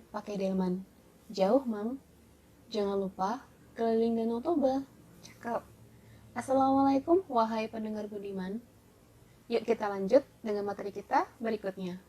pakai delman. Jauh, Mam. Jangan lupa keliling Danau Toba. Cakep. Assalamualaikum, wahai pendengar budiman. Yuk kita lanjut dengan materi kita berikutnya.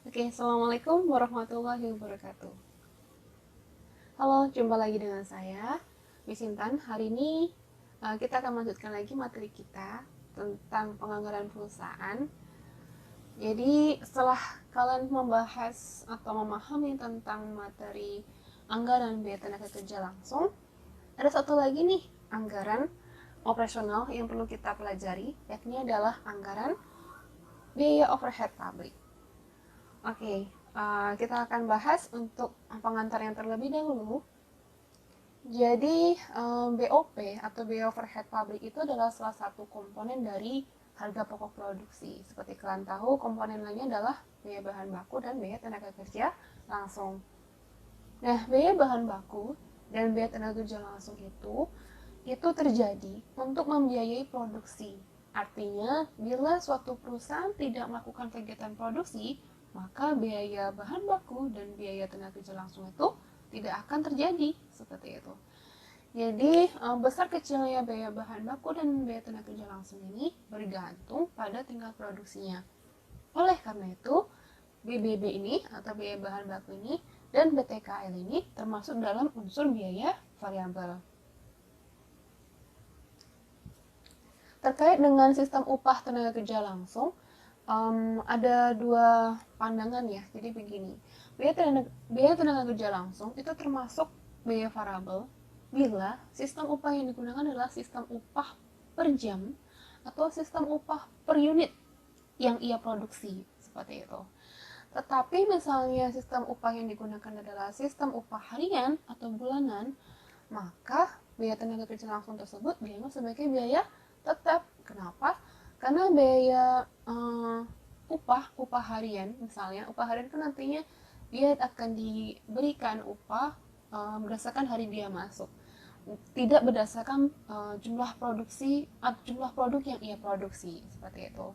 Oke, Assalamualaikum warahmatullahi wabarakatuh. Halo, jumpa lagi dengan saya, Miss Intan. Hari ini kita akan melanjutkan lagi materi kita tentang penganggaran perusahaan. Jadi setelah kalian membahas atau memahami tentang materi anggaran biaya tenaga kerja langsung, ada satu lagi nih anggaran operasional yang perlu kita pelajari, yakni adalah anggaran biaya overhead pabrik. Oke, kita akan bahas untuk pengantar yang terlebih dahulu. Jadi BOP atau biaya overhead pabrik itu adalah salah satu komponen dari harga pokok produksi. Seperti kalian tahu, komponen lainnya adalah biaya bahan baku dan biaya tenaga kerja langsung. Nah, biaya bahan baku dan biaya tenaga kerja langsung itu terjadi untuk membiayai produksi. Artinya, bila suatu perusahaan tidak melakukan kegiatan produksi, maka biaya bahan baku dan biaya tenaga kerja langsung itu tidak akan terjadi, seperti itu. Jadi, besar kecilnya biaya bahan baku dan biaya tenaga kerja langsung ini bergantung pada tingkat produksinya. Oleh karena itu, BBB ini atau biaya bahan baku ini dan BTKL ini termasuk dalam unsur biaya variabel. Terkait dengan sistem upah tenaga kerja langsung, ada dua pandangan ya. Jadi begini, biaya tenaga kerja langsung itu termasuk biaya variabel bila sistem upah yang digunakan adalah sistem upah per jam atau sistem upah per unit yang ia produksi, seperti itu. Tetapi misalnya sistem upah yang digunakan adalah sistem upah harian atau bulanan, maka biaya tenaga kerja langsung tersebut dianggap sebagai biaya tetap. Kenapa? Karena biaya upah harian, misalnya upah harian kan nantinya dia akan diberikan upah berdasarkan hari dia masuk, tidak berdasarkan jumlah produk yang ia produksi, seperti itu.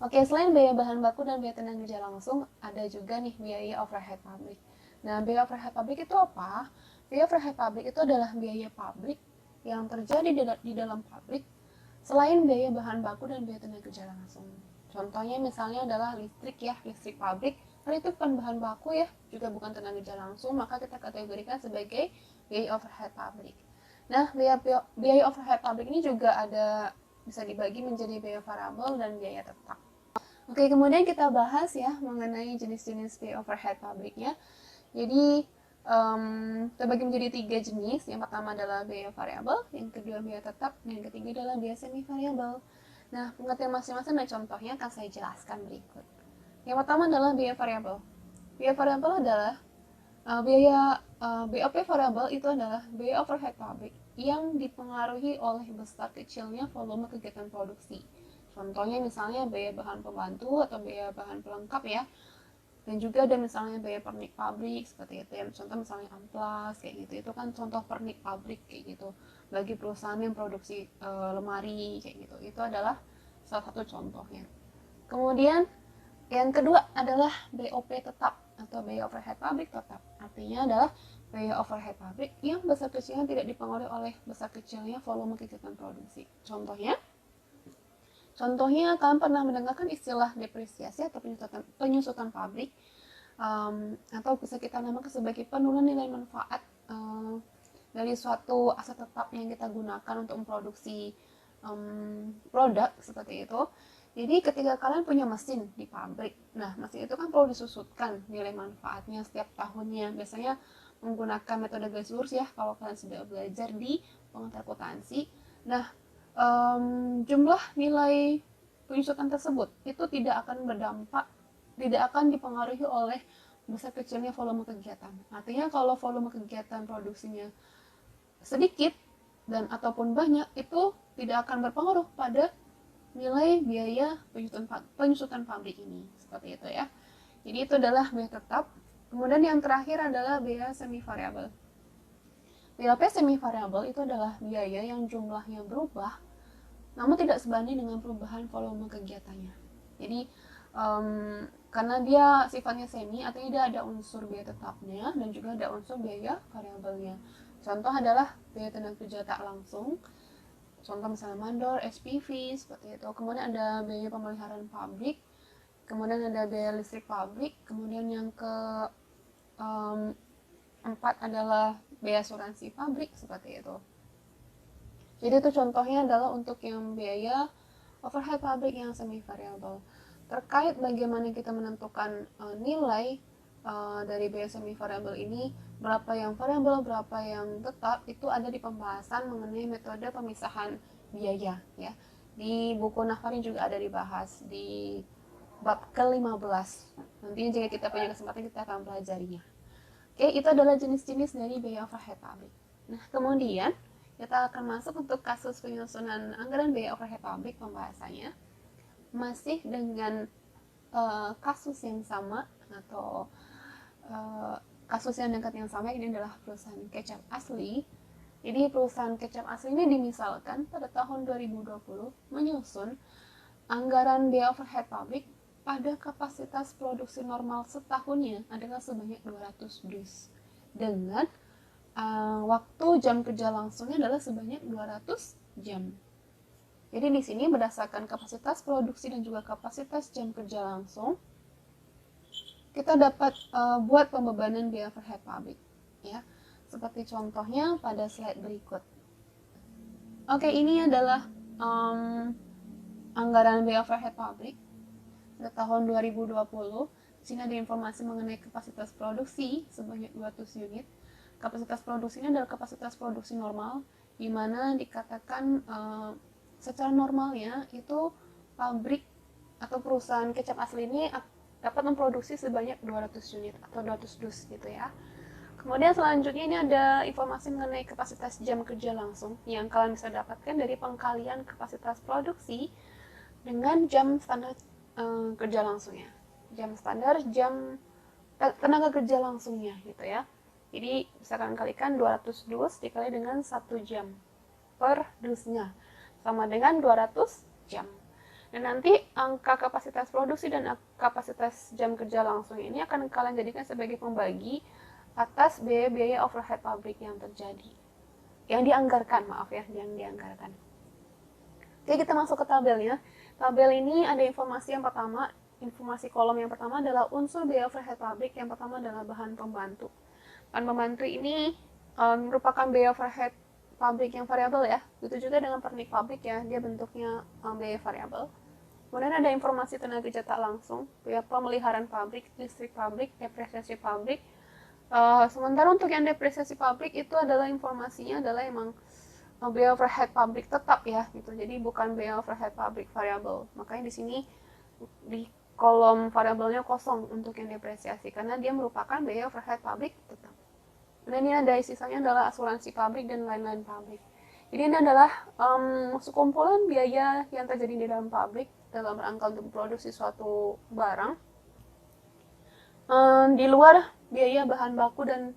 Oke, selain biaya bahan baku dan biaya tenaga kerja langsung, ada juga nih biaya overhead pabrik. Nah, biaya overhead pabrik itu apa? Biaya overhead pabrik itu adalah biaya pabrik yang terjadi di dalam pabrik selain biaya bahan baku dan biaya tenaga kerja langsung. Contohnya misalnya adalah listrik ya, listrik pabrik. Karena itu bukan bahan baku ya, juga bukan tenaga kerja langsung, maka kita kategorikan sebagai biaya overhead pabrik. Nah, biaya overhead pabrik ini juga bisa dibagi menjadi biaya variabel dan biaya tetap. Oke, kemudian kita bahas ya mengenai jenis-jenis biaya overhead pabriknya. Jadi, terbagi menjadi 3 jenis. Yang pertama adalah biaya variabel, yang kedua biaya tetap, dan yang ketiga adalah biaya semi variabel. Nah, pengertian masing-masing dan contohnya akan saya jelaskan berikut. Yang pertama adalah biaya variabel. Biaya variabel adalah BOP variabel itu adalah biaya overhead pabrik yang dipengaruhi oleh besar kecilnya volume kegiatan produksi. Contohnya misalnya biaya bahan pembantu atau biaya bahan pelengkap ya. Dan juga ada misalnya biaya pernik pabrik seperti itu ya. Contoh misalnya amplas kayak gitu. Itu kan contoh pernik pabrik kayak gitu. Bagi perusahaan yang produksi lemari kayak gitu. Itu adalah salah satu contohnya. Kemudian yang kedua adalah BOP tetap atau biaya overhead pabrik tetap. Artinya adalah biaya overhead pabrik yang besar kecilnya tidak dipengaruhi oleh besar kecilnya volume kegiatan produksi. Contohnya, kalian pernah mendengarkan istilah depresiasi atau penyusutan pabrik, atau bisa kita namakan sebagai penurunan nilai manfaat dari suatu aset tetap yang kita gunakan untuk memproduksi produk seperti itu. Jadi ketika kalian punya mesin di pabrik, nah mesin itu kan perlu disusutkan nilai manfaatnya setiap tahunnya. Biasanya menggunakan metode garis lurus ya kalau kalian sudah belajar di pengantar akuntansi. Nah, jumlah nilai penyusutan tersebut itu tidak akan dipengaruhi oleh besar kecilnya volume kegiatan. Artinya kalau volume kegiatan produksinya sedikit dan ataupun banyak, itu tidak akan berpengaruh pada nilai biaya penyusutan pabrik ini, seperti itu ya. Jadi itu adalah biaya tetap. Kemudian yang terakhir adalah biaya semi variabel. BOP semi variabel itu adalah biaya yang jumlahnya berubah namun tidak sebanding dengan perubahan volume kegiatannya. Jadi karena dia sifatnya semi, artinya dia ada unsur biaya tetapnya dan juga ada unsur biaya variabelnya. Contoh adalah biaya tenaga kerja tak langsung, contoh misalnya mandor, SPV, seperti itu. Kemudian ada biaya pemeliharaan pabrik, kemudian ada biaya listrik pabrik, kemudian yang keempat adalah biaya asuransi pabrik, seperti itu. Jadi itu contohnya adalah untuk yang biaya overhead pabrik yang semi variabel. Terkait bagaimana kita menentukan nilai dari biaya semi variabel ini, berapa yang variabel, berapa yang tetap, itu ada di pembahasan mengenai metode pemisahan biaya ya. Di buku Nahvarin juga ada dibahas di bab ke-15. Nantinya jika kita punya kesempatan kita akan pelajarinya. Oke, itu adalah jenis-jenis dari biaya overhead pabrik. Nah, kemudian kita akan masuk untuk kasus penyusunan anggaran biaya overhead pabrik pembahasannya. Masih dengan kasus yang sama atau kasus yang dekat yang sama, ini adalah perusahaan kecap asli. Jadi perusahaan kecap asli ini dimisalkan pada tahun 2020 menyusun anggaran biaya overhead pabrik pada kapasitas produksi normal setahunnya adalah sebanyak 200 dus dengan waktu jam kerja langsungnya adalah sebanyak 200 jam. Jadi di sini berdasarkan kapasitas produksi dan juga kapasitas jam kerja langsung, kita dapat buat pembebanan biaya overhead pabrik ya. Seperti contohnya pada slide berikut. Oke, ini adalah anggaran biaya overhead pabrik pada tahun 2020. Di sini ada informasi mengenai kapasitas produksi sebanyak 200 unit. Kapasitas produksi ini adalah kapasitas produksi normal, di mana dikatakan secara normalnya itu pabrik atau perusahaan kecap asli ini dapat memproduksi sebanyak 200 unit atau 200 dus gitu ya. Kemudian selanjutnya ini ada informasi mengenai kapasitas jam kerja langsung yang kalian bisa dapatkan dari pengkalian kapasitas produksi dengan jam standar kerja langsungnya. Jam standar, jam tenaga kerja langsungnya gitu ya. Jadi bisa kalian kalikan 200 dus dikali dengan 1 jam per dusnya, sama dengan 200 jam. Dan nanti angka kapasitas produksi dan kapasitas jam kerja langsung ini akan kalian jadikan sebagai pembagi atas biaya-biaya overhead pabrik yang terjadi, yang dianggarkan, yang dianggarkan. Oke, kita masuk ke tabelnya. Tabel ini ada informasi yang pertama, informasi kolom yang pertama adalah unsur biaya overhead pabrik, yang pertama adalah bahan pembantu. Bahan pembantu ini merupakan biaya overhead pabrik yang variabel ya. Begitu juga dengan pernik pabrik ya, dia bentuknya biaya variabel. Kemudian ada informasi tenaga kerja tak langsung, biaya pemeliharaan pabrik, listrik pabrik, depresiasi pabrik. Sementara untuk yang depresiasi pabrik itu adalah informasinya adalah emang biaya overhead pabrik tetap ya gitu. Jadi bukan biaya overhead pabrik variabel. Makanya di sini di kolom variabelnya kosong untuk yang depresiasi karena dia merupakan biaya overhead pabrik tetap. Dan ini ada sisanya adalah asuransi pabrik dan lain-lain pabrik. Jadi ini adalah sekumpulan biaya yang terjadi di dalam pabrik dalam rangka untuk memproduksi suatu barang di luar biaya bahan baku dan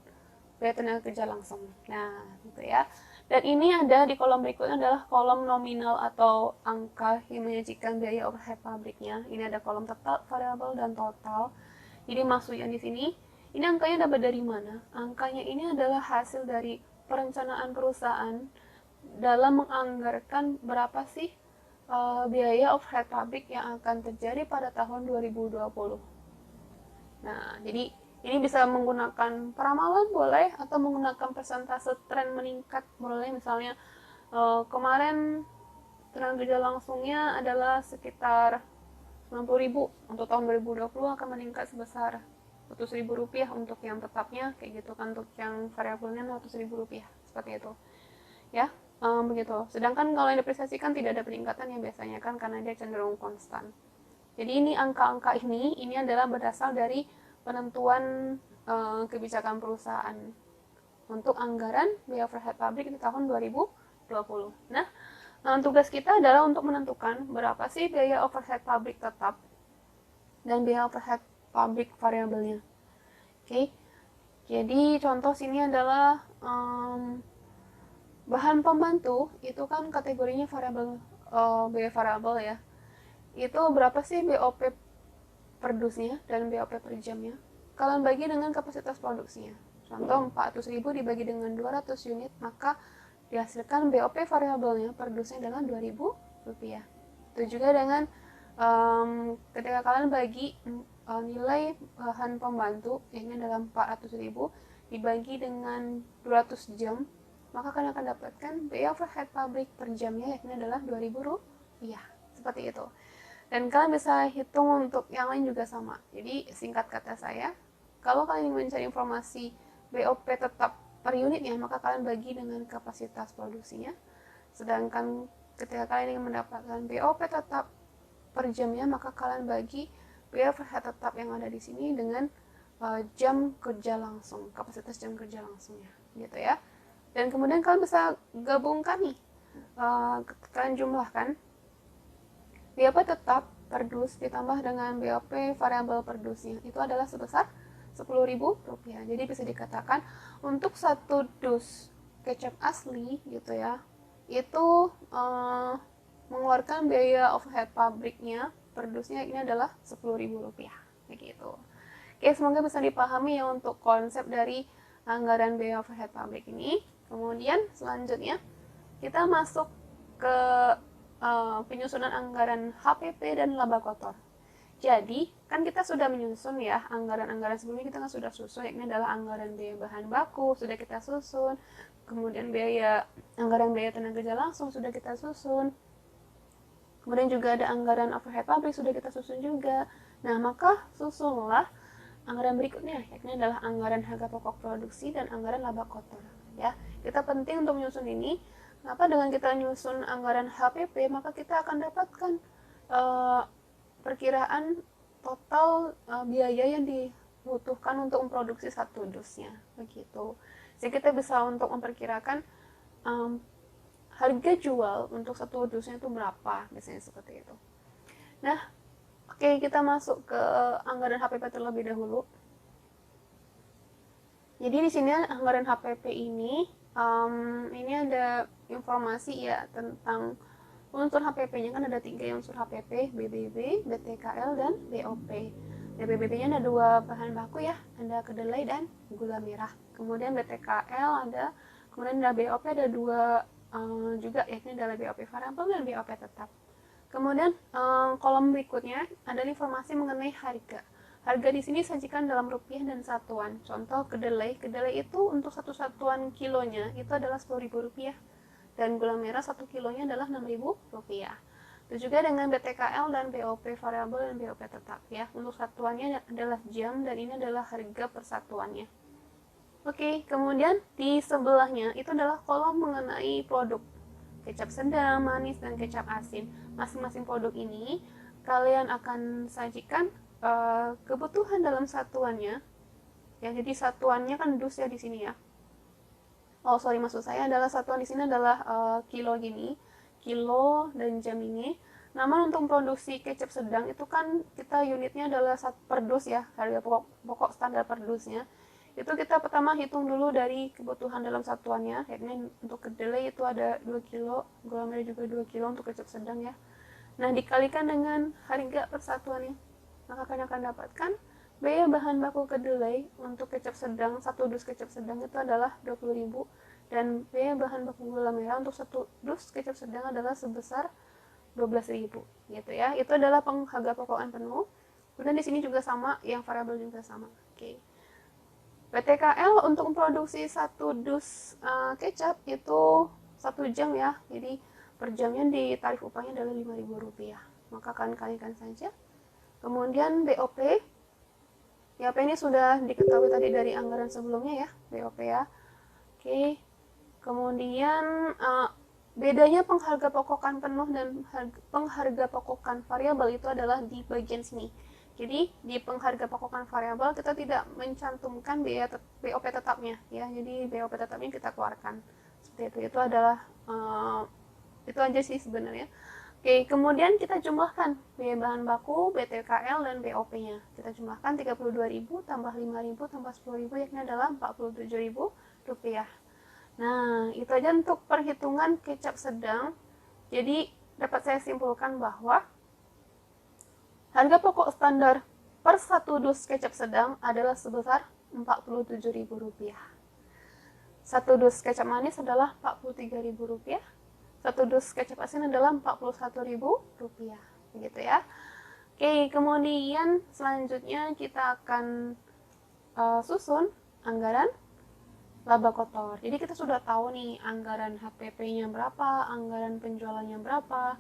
biaya tenaga kerja langsung. Nah, gitu ya. Dan ini ada di kolom berikutnya adalah kolom nominal atau angka yang menyajikan biaya overhead pabriknya. Ini ada kolom tetap, variabel, dan total. Jadi maksudnya di sini, ini angkanya dapat dari mana? Angkanya ini adalah hasil dari perencanaan perusahaan dalam menganggarkan berapa sih biaya overhead pabrik yang akan terjadi pada tahun 2020. Nah, jadi ini bisa menggunakan peramalan boleh atau menggunakan persentase tren meningkat boleh. Misalnya kemarin tenaga kerja langsungnya adalah sekitar 90.000, untuk tahun 2020 akan meningkat sebesar Rp100.000 untuk yang tetapnya, kayak gitu kan. Untuk yang variabelnya Rp100.000 seperti itu ya. Begitu. Sedangkan kalau yang depresiasikan tidak ada peningkatan ya biasanya kan, karena dia cenderung konstan. Jadi ini angka-angka ini adalah berasal dari penentuan kebijakan perusahaan untuk anggaran biaya overhead pabrik di tahun 2020. Nah, tugas kita adalah untuk menentukan berapa sih biaya overhead pabrik tetap dan biaya overhead pabrik variabelnya. Oke. Jadi contoh sini adalah bahan pembantu itu kan kategorinya variabel, biaya variabel ya. Itu berapa sih BOP per dan BOP per jamnya, kalian bagi dengan kapasitas produksinya. Contoh 400.000 dibagi dengan 200 unit, maka dihasilkan BOP variabelnya per adalah Rp2.000. Itu juga dengan ketika kalian bagi nilai bahan pembantu, ini dalam 400.000 dibagi dengan 200 jam, maka kalian akan dapatkan biaya overhead pabrik per jamnya yakni adalah Rp2.000. Seperti itu. Dan kalian bisa hitung untuk yang lain juga sama. Jadi singkat kata saya, kalau kalian ingin mencari informasi BOP tetap per unitnya, maka kalian bagi dengan kapasitas produksinya. Sedangkan ketika kalian ingin mendapatkan BOP tetap per jamnya, maka kalian bagi biaya overhead tetap yang ada di sini dengan jam kerja langsung, kapasitas jam kerja langsungnya, gitu ya. Dan kemudian kalian bisa gabungkan nih, kalian jumlahkan BOP tetap per dus ditambah dengan BOP variabel per dusnya, itu adalah sebesar Rp10.000. Jadi bisa dikatakan untuk satu dus kecap asli gitu ya, itu mengeluarkan biaya overhead pabriknya per dusnya ini adalah Rp10.000 begitu. Oke, semoga bisa dipahami ya untuk konsep dari anggaran biaya overhead pabrik ini. Kemudian selanjutnya kita masuk ke penyusunan anggaran HPP dan laba kotor. Jadi, kan kita sudah menyusun ya, anggaran-anggaran sebelumnya kita kan sudah susun, yakni adalah anggaran biaya bahan baku, sudah kita susun, kemudian anggaran biaya tenaga kerja langsung sudah kita susun, kemudian juga ada anggaran overhead pabrik sudah kita susun juga. Nah, maka susunlah anggaran berikutnya, yakni adalah anggaran harga pokok produksi dan anggaran laba kotor. Ya, kita penting untuk menyusun ini. Kenapa? Dengan kita menyusun anggaran HPP, maka kita akan dapatkan perkiraan total biaya yang dibutuhkan untuk memproduksi satu dusnya, begitu. Jadi kita bisa untuk memperkirakan harga jual untuk satu dusnya itu berapa, biasanya seperti itu. Nah, oke, kita masuk ke anggaran HPP terlebih dahulu. Jadi di sini anggaran HPP ini ada informasi ya tentang unsur HPP-nya, kan ada 3 unsur HPP, BBB, BTKL, dan BOP. BBB-nya ada 2 bahan baku ya, ada kedelai dan gula merah. Kemudian BTKL ada, kemudian ada BOP ada 2 juga, yakni adalah BOP variabel dan BOP tetap. Kemudian kolom berikutnya ada informasi mengenai harga. Harga di sini disajikan dalam rupiah dan satuan. Contoh kedelai itu untuk satu satuan kilonya itu adalah Rp10.000. Dan gula merah 1 kilonya adalah Rp6.000. Itu juga dengan BTKL dan BOP variabel dan BOP tetap ya. Untuk satuannya adalah jam dan ini adalah harga persatuannya. Oke, kemudian di sebelahnya itu adalah kolom mengenai produk. Kecap sedang, manis, dan kecap asin. Masing-masing produk ini kalian akan sajikan kebutuhan dalam satuannya. Ya, jadi satuannya kan dus ya di sini ya. Maksud saya adalah satuan di sini adalah kilo gini, kilo dan jam ini. Namun untuk produksi kecap sedang itu kan kita unitnya adalah per dus ya, harga pokok standar per dusnya. Itu kita pertama hitung dulu dari kebutuhan dalam satuannya, yakni untuk kedelai itu ada 2 kilo, gula merah juga 2 kilo untuk kecap sedang ya. Nah, dikalikan dengan harga persatuannya, maka kalian akan dapatkan biaya bahan baku kedelai untuk kecap sedang, satu dus kecap sedang itu adalah Rp20.000, dan biaya bahan baku gula merah untuk satu dus kecap sedang adalah sebesar Rp12.000 gitu ya. Itu adalah harga pokokan penuh. Kemudian di sini juga sama, yang variabel juga sama. Oke. BTKL untuk memproduksi satu dus kecap itu 1 jam ya. Jadi per jamnya di tarif upahnya adalah Rp5.000. Maka kalian kalikan saja. Kemudian BOP. BOP ini sudah diketahui tadi dari anggaran sebelumnya ya, BOP ya. Oke. Kemudian bedanya pengharga pokokan penuh dan pengharga pokokan variabel itu adalah di bagian sini. Jadi di pengharga pokokan variabel kita tidak mencantumkan biaya BOP tetapnya ya. Jadi BOP tetapnya kita keluarkan. Seperti itu. Itu adalah itu aja sih sebenarnya. Oke, kemudian kita jumlahkan biaya bahan baku, BTKL, dan BOP-nya. Kita jumlahkan 32.000 tambah 5.000 tambah 10.000 yakni adalah Rp47.000. Nah, itu aja untuk perhitungan kecap sedang. Jadi, dapat saya simpulkan bahwa harga pokok standar per satu dus kecap sedang adalah sebesar Rp47.000. Satu dus kecap manis adalah Rp43.000. Satu dus kecap asin adalah Rp41.000, begitu ya. Oke, kemudian selanjutnya kita akan susun anggaran laba kotor. Jadi kita sudah tahu nih anggaran HPP-nya berapa, anggaran penjualannya berapa.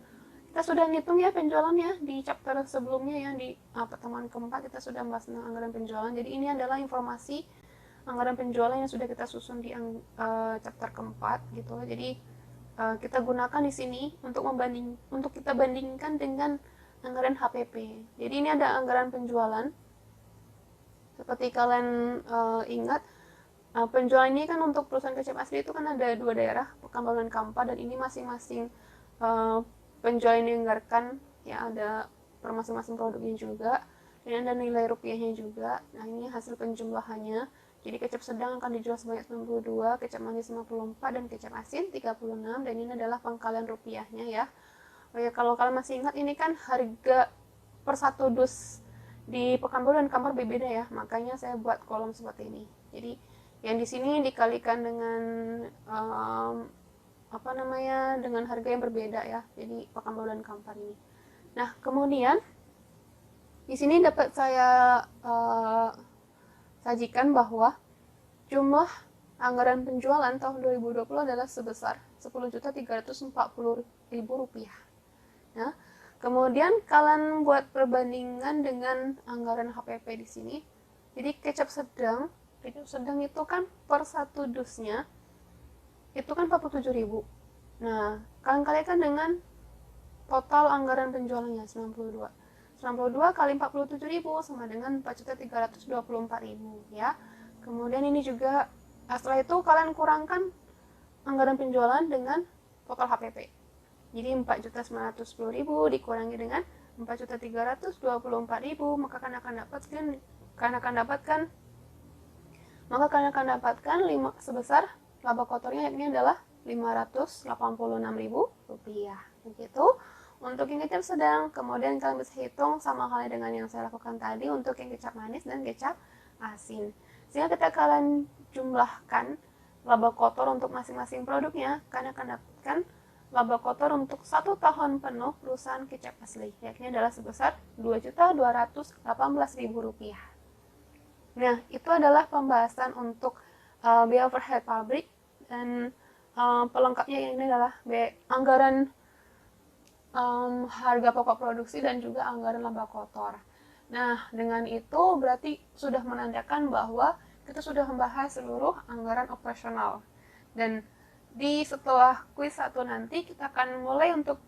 Kita sudah ngitung ya penjualannya di chapter sebelumnya ya, di pertemuan keempat kita sudah membahas tentang anggaran penjualan. Jadi ini adalah informasi anggaran penjualan yang sudah kita susun di chapter keempat gitu. Jadi kita gunakan di sini untuk kita bandingkan dengan anggaran HPP. Jadi ini ada anggaran penjualan. Seperti kalian ingat, penjualan ini kan untuk perusahaan kecap asli itu kan ada 2 daerah, Pekanbaru dan Kampar, dan ini masing-masing penjualan yang dianggarkan ya, ada per masing-masing produknya juga, dan ada nilai rupiahnya juga. Nah ini hasil penjumlahannya. Jadi kecap sedang akan dijual sebanyak 92, kecap manis 54, dan kecap asin 36, dan ini adalah pengkalian rupiahnya ya. Oh ya, kalau kalian masih ingat ini kan harga per satu dus di Pekanbaru dan Kampar berbeda ya, makanya saya buat kolom seperti ini. Jadi yang di sini dikalikan dengan dengan harga yang berbeda ya. Jadi Pekanbaru dan Kampar ini. Nah, kemudian di sini dapat saya sajikan bahwa jumlah anggaran penjualan tahun 2020 adalah sebesar Rp10.340.000. Nah, kemudian kalian buat perbandingan dengan anggaran HPP di sini. Jadi kecap sedang itu kan per satu dusnya itu kan 47.000. Nah, kalian kalikan dengan total anggaran penjualannya 92 kali 47.000 sama dengan 4.324.000 ya. Kemudian ini juga setelah itu kalian kurangkan anggaran penjualan dengan total HPP. Jadi 4.910.000 dikurangi dengan 4.324.000, maka kalian akan dapatkan sebesar laba kotornya yakni adalah Rp586.000 begitu untuk yang kecap sedang. Kemudian kalian bisa hitung sama halnya dengan yang saya lakukan tadi untuk yang kecap manis dan kecap asin, sehingga ketika kalian jumlahkan laba kotor untuk masing-masing produknya, kalian akan dapatkan laba kotor untuk 1 tahun penuh perusahaan kecap asli yakni adalah sebesar Rp2.218.000. Nah, itu adalah pembahasan untuk biaya overhead pabrik, dan pelengkapnya ini adalah anggaran harga pokok produksi dan juga anggaran laba kotor. Nah, dengan itu berarti sudah menandakan bahwa kita sudah membahas seluruh anggaran operasional. Dan di setelah kuis 1 nanti kita akan mulai untuk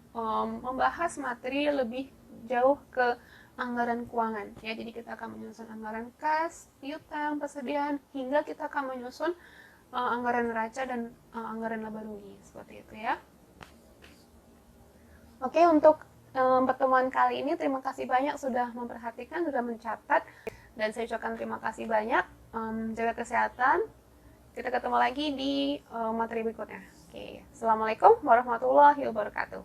membahas materi lebih jauh ke anggaran keuangan ya. Jadi kita akan menyusun anggaran kas, piutang, persediaan, hingga kita akan menyusun anggaran neraca dan anggaran laba rugi, seperti itu ya. Oke, untuk pertemuan kali ini terima kasih banyak sudah memperhatikan, sudah mencatat, dan saya ucapkan terima kasih banyak. Jaga kesehatan. Kita ketemu lagi di materi berikutnya. Oke, assalamualaikum warahmatullahi wabarakatuh.